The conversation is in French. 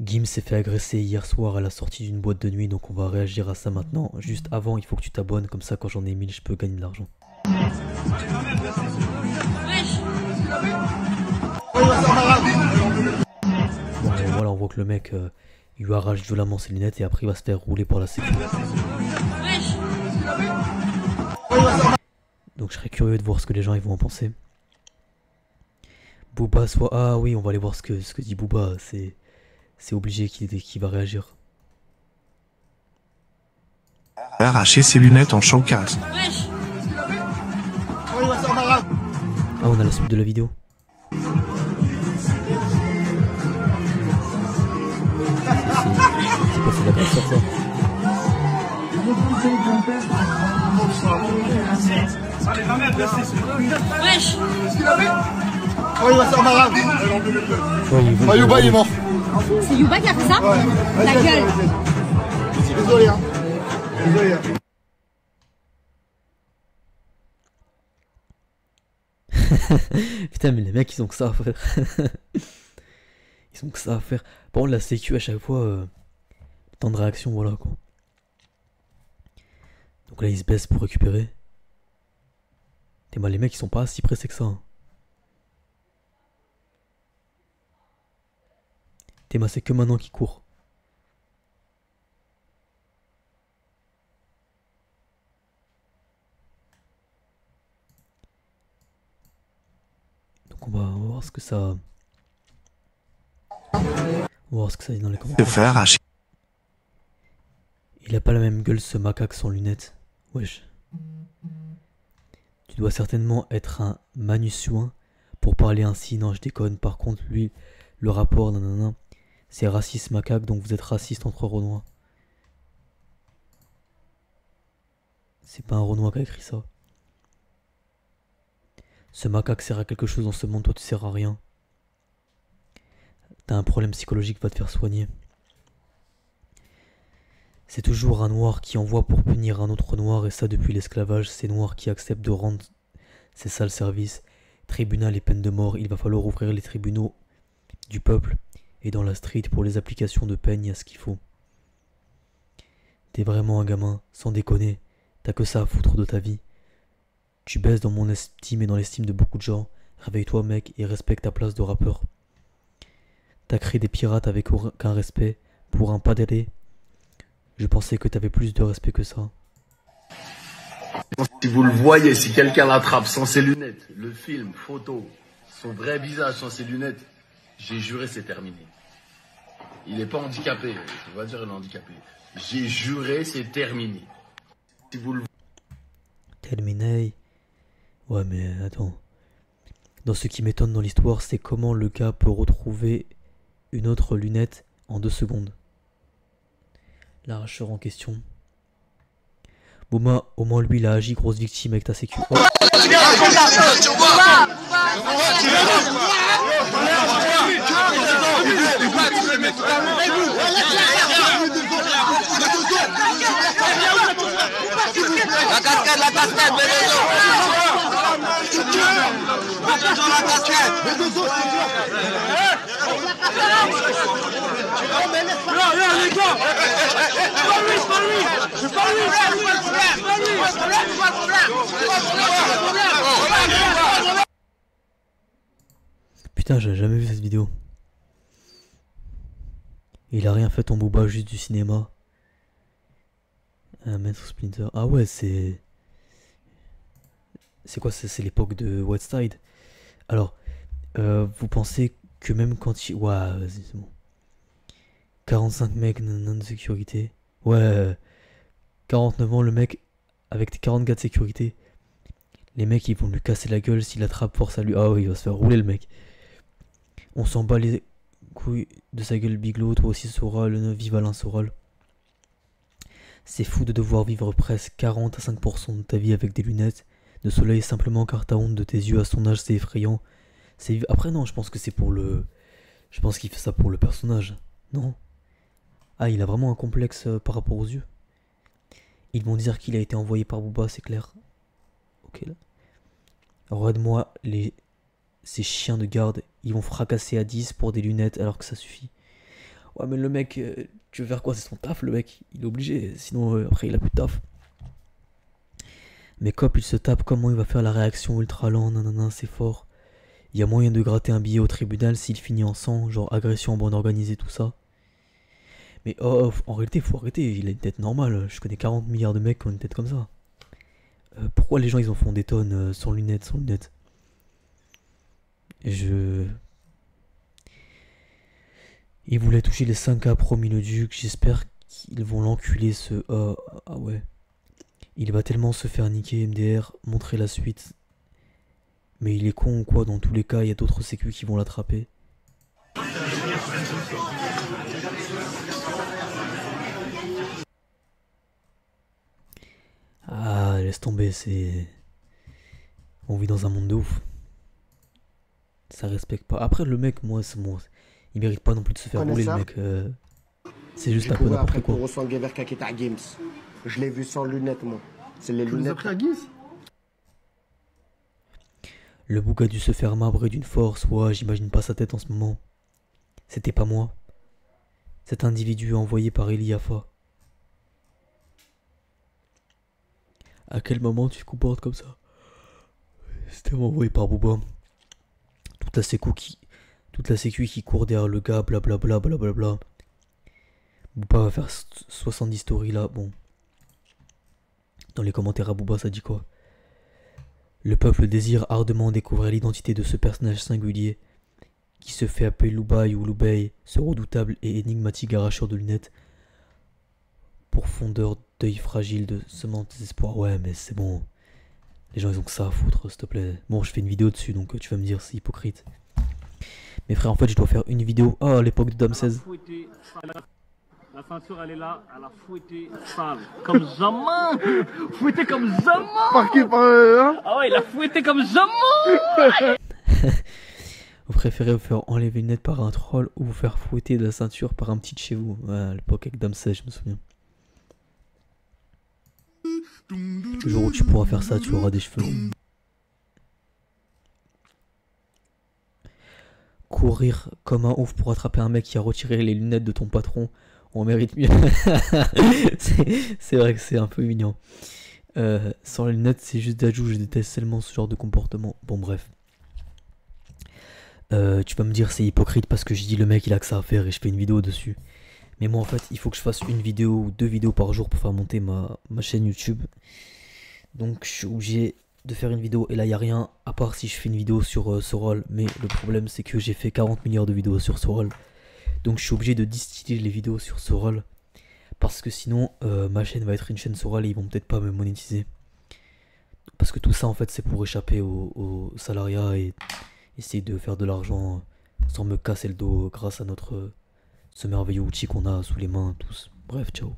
Gim s'est fait agresser hier soir à la sortie d'une boîte de nuit, donc on va réagir à ça maintenant. Juste avant, il faut que tu t'abonnes, comme ça quand j'en ai 1000, je peux gagner de l'argent. Bon, voilà, on voit que le mec, il lui arrache violemment ses lunettes et après il va se faire rouler pour la sécurité. Donc je serais curieux de voir ce que les gens ils vont en penser. Booba soit... Ah oui, on va aller voir ce que dit Booba, c'est obligé qu'il va réagir. Arracher ses lunettes en showcase. Ah, on a la suite de la vidéo. C'est quoi, c'est l'agresseur ça? Wesh. Oh, il va se faire malade. Oh, Youba, il est mort. C'est Youba qui a fait ça? Ouais. La gueule. Désolé, hein. Désolé. Hein. Putain, mais les mecs, ils ont que ça à faire. Ils ont que ça à faire. Par contre, la sécu, à chaque fois, temps de réaction, voilà quoi. Donc là, ils se baissent pour récupérer. T'es mal, les mecs, ils sont pas si pressés que ça. Hein. T'es mal, c'est que maintenant qu'ils courent. Donc on va voir ce que ça... On va voir ce que ça dit dans les commentaires. Se faire arracher. Il a pas la même gueule ce macaque sans lunettes. Wesh. Tu dois certainement être un manusuin pour parler ainsi. Non, je déconne. Par contre, lui, le rapport, nanana, c'est raciste macaque, donc vous êtes raciste entre Renois. C'est pas un Renois qui a écrit ça. Ce macaque sert à quelque chose dans ce monde, toi tu sers à rien. T'as un problème psychologique, va te faire soigner. C'est toujours un noir qui envoie pour punir un autre noir, et ça depuis l'esclavage, ces noirs qui acceptent de rendre ces sales services. Tribunal et peine de mort, il va falloir ouvrir les tribunaux du peuple et dans la street pour les applications de peine, y a ce qu'il faut. T'es vraiment un gamin, sans déconner, t'as que ça à foutre de ta vie. Tu baisses dans mon estime et dans l'estime de beaucoup de gens. Réveille-toi mec et respecte ta place de rappeur. T'as créé des pirates avec aucun respect pour un pas d'aller. Je pensais que t'avais plus de respect que ça. Si vous le voyez, si quelqu'un l'attrape sans ses lunettes, le film, photo, son vrai visage sans ses lunettes, j'ai juré c'est terminé. Il n'est pas handicapé, je vais dire il est handicapé. J'ai juré c'est terminé. Si vous le Terminé. Ouais mais attends. Dans ce qui m'étonne dans l'histoire, c'est comment le gars peut retrouver une autre lunette en 2 secondes. L'arracheur en question. Bouma, au moins lui il a agi, grosse victime avec ta sécu. Oh. La cascade, la Putain, j'ai jamais vu cette vidéo. Il a rien fait ton Booba, juste du cinéma. Un maître Splinter. Ah ouais, c'est... C'est quoi? C'est l'époque de Westside. Alors, vous pensez que même quand il... Ouais, vas-y, c'est bon. 45 mecs, non de sécurité. Ouais, 49 ans, le mec, avec tes 40 gars de sécurité. Les mecs, ils vont lui casser la gueule s'il attrape force à lui. Ah oui, il va se faire rouler, le mec. On s'en bat les couilles de sa gueule, Biglo. Toi aussi, Soral. Vive Alain Soral. C'est fou de devoir vivre presque 40 à 5% de ta vie avec des lunettes de soleil simplement car t'as honte de tes yeux à son âge, c'est effrayant. Après non, je pense que c'est pour le... Je pense qu'il fait ça pour le personnage. Non. Ah, il a vraiment un complexe par rapport aux yeux. Ils vont dire qu'il a été envoyé par Booba, c'est clair. Ok là. Regarde-moi ces chiens de garde, ils vont fracasser à 10 pour des lunettes alors que ça suffit. Ouais, mais le mec, tu veux faire quoi? C'est son taf, le mec. Il est obligé. Sinon, après, il a plus de taf. Mais Cop, il se tape. Comment il va faire la réaction ultra lent? Nanana, c'est fort. Il y a moyen de gratter un billet au tribunal s'il finit en sang. Genre agression en bande organisée, tout ça. Mais oh, en réalité, faut arrêter. Il a une tête normale. Je connais 40 milliards de mecs qui ont une tête comme ça. Pourquoi les gens, ils en font des tonnes sans lunettes, sans lunettes? Il voulait toucher les 5K promis le duc. J'espère qu'ils vont l'enculer ce... ah ouais. Il va tellement se faire niquer MDR. Montrer la suite. Mais il est con ou quoi? Dans tous les cas, il y a d'autres sécu qui vont l'attraper. Ah, laisse tomber, c'est... On vit dans un monde de ouf. Ça respecte pas. Après, le mec, moi, c'est moi. Il mérite pas non plus de se faire rouler, le mec. C'est juste un peu n'importe quoi. Games. Je l'ai vu sans lunettes, moi. C'est les Tu les as pris à Gims? Le bouc a dû se faire marbrer d'une force. Ouais, j'imagine pas sa tête en ce moment. C'était pas moi. Cet individu envoyé par Eliafa. À quel moment tu te comportes comme ça? C'était envoyé par Booba. Toute la sécu qui court derrière le gars, blablabla, blablabla. Booba va faire 70 stories là, bon. Dans les commentaires à Booba, ça dit quoi? Le peuple désire ardemment découvrir l'identité de ce personnage singulier qui se fait appeler Loubaï ou Loubey, ce redoutable et énigmatique arracheur de lunettes, pourfondeur d'œil fragile de semence désespoir. Ouais, mais c'est bon. Les gens, ils ont que ça à foutre, s'il te plaît. Bon, je fais une vidéo dessus, donc tu vas me dire c'est hypocrite. Mais frère, en fait, je dois faire une vidéo. Oh, à l'époque de Dame 16. La ceinture, elle est là, elle a fouetté sale. Comme jamais. Fouetté comme jamais. Par qui? Par... Ah ouais, il a fouetté comme jamais. Vous préférez vous faire enlever une lunette par un troll ou vous faire fouetter de la ceinture par un petit de chez vous? Ouais, à l'époque avec Dame 16, je me souviens. Le jour où tu pourras faire ça, tu auras des cheveux longs. Courir comme un ouf pour attraper un mec qui a retiré les lunettes de ton patron, on mérite mieux. C'est vrai que c'est un peu mignon. Sans les lunettes, c'est juste d'ajout, je déteste tellement ce genre de comportement. Bon, bref. Tu vas me dire c'est hypocrite parce que je dis le mec il a que ça à faire et je fais une vidéo dessus. Mais moi en fait il faut que je fasse une vidéo ou 2 vidéos par jour pour faire monter ma chaîne YouTube. Donc je suis obligé de faire une vidéo et là il n'y a rien à part si je fais une vidéo sur Sorol. Mais le problème c'est que j'ai fait 40 milliards de vidéos sur Sorol. Donc je suis obligé de distiller les vidéos sur Sorol. Parce que sinon ma chaîne va être une chaîne Sorol et ils vont peut-être pas me monétiser. Parce que tout ça en fait c'est pour échapper au salariat et essayer de faire de l'argent sans me casser le dos grâce à ce merveilleux outil qu'on a sous les mains tous. Bref, ciao.